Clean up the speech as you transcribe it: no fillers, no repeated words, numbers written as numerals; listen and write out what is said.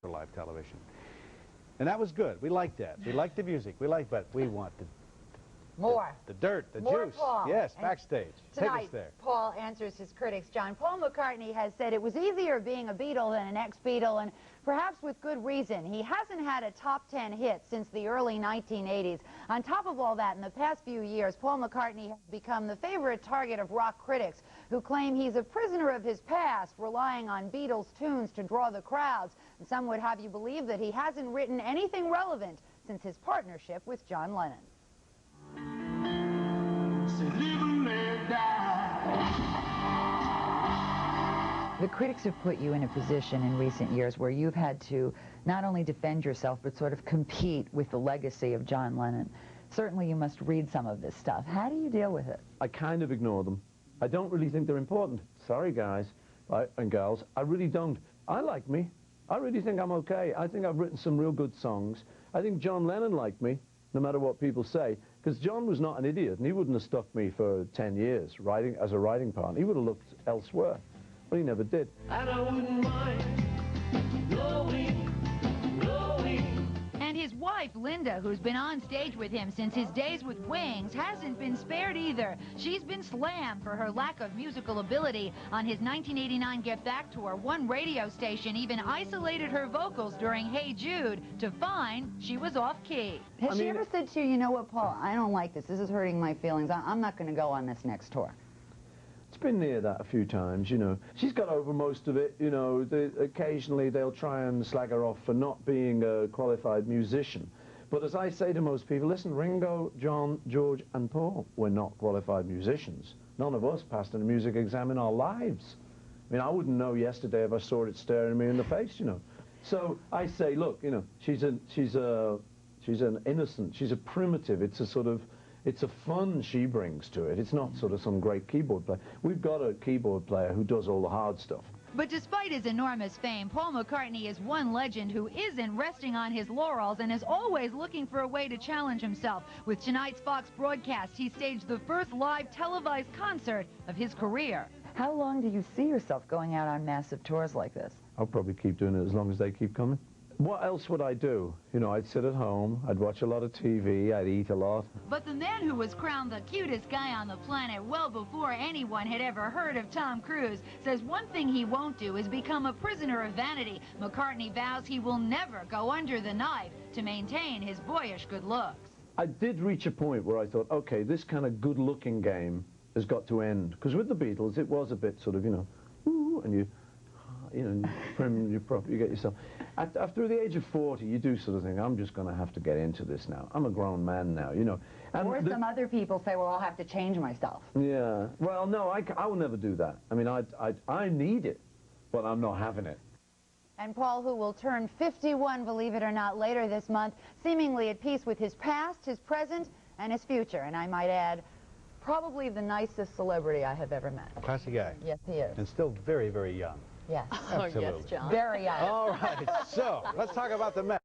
for live television. And that was good. We liked that. We liked the music. But we want more. The dirt, the more juice. Paul. Yes, And backstage. Tonight, take us there. Paul answers his critics. John, Paul McCartney has said it was easier being a Beatle than an ex-Beatle, and perhaps with good reason. He hasn't had a top 10 hit since the early 1980s. On top of all that, in the past few years, Paul McCartney has become the favorite target of rock critics who claim he's a prisoner of his past, relying on Beatles tunes to draw the crowds. And some would have you believe that he hasn't written anything relevant since his partnership with John Lennon. The critics have put you in a position in recent years where you've had to not only defend yourself, but sort of compete with the legacy of John Lennon. Certainly you must read some of this stuff. How do you deal with it? I kind of ignore them. I don't really think they're important. Sorry, guys and girls, I really don't. I like me. I really think I'm okay. I think I've written some real good songs. I think John Lennon liked me, no matter what people say, because John was not an idiot, and he wouldn't have stuck me for 10 years as a writing partner. He would have looked elsewhere, but he never did. And I wouldn't mind knowing. And his wife, Linda, who's been on stage with him since his days with Wings, hasn't been spared either. She's been slammed for her lack of musical ability. On his 1989 Get Back tour, one radio station even isolated her vocals during Hey Jude to find she was off-key. Has she ever said to you, you know what, Paul, I don't like this. This is hurting my feelings. I'm not going to go on this next tour? It's been near that a few times, you know. She's got over most of it, you know. Occasionally they'll try and slag her off for not being a qualified musician. But as I say to most people, listen, Ringo, John, George and Paul were not qualified musicians. None of us passed a music exam in our lives. I mean, I wouldn't know yesterday if I saw it staring me in the face, you know. So I say, look, you know, she's an innocent, she's a primitive, it's a sort of, it's a fun she brings to it. It's not sort of some great keyboard player. We've got a keyboard player who does all the hard stuff. But despite his enormous fame, Paul McCartney is one legend who isn't resting on his laurels and is always looking for a way to challenge himself. With tonight's Fox broadcast, he staged the first live televised concert of his career. How long do you see yourself going out on massive tours like this? I'll probably keep doing it as long as they keep coming. What else would I do? You know, I'd sit at home, I'd watch a lot of TV, I'd eat a lot. But the man who was crowned the cutest guy on the planet well before anyone had ever heard of Tom Cruise says one thing he won't do is become a prisoner of vanity. McCartney vows he will never go under the knife to maintain his boyish good looks. I did reach a point where I thought, okay, this kind of good-looking game has got to end. Because with the Beatles, it was a bit sort of, you know, ooh, and you prim, you get yourself. After the age of 40, you do sort of think, I'm just going to have to get into this now. I'm a grown man now, you know. And or some other people say, well, I'll have to change myself. Yeah. Well, no, I will never do that. I mean, I need it, but I'm not having it. And Paul, who will turn 51, believe it or not, later this month, seemingly at peace with his past, his present, and his future. And I might add, probably the nicest celebrity I have ever met. Classy guy. Yes, he is. And still very, very young. Yes. Absolutely. Oh, yes, John. Very young. All right, so let's talk about the Met.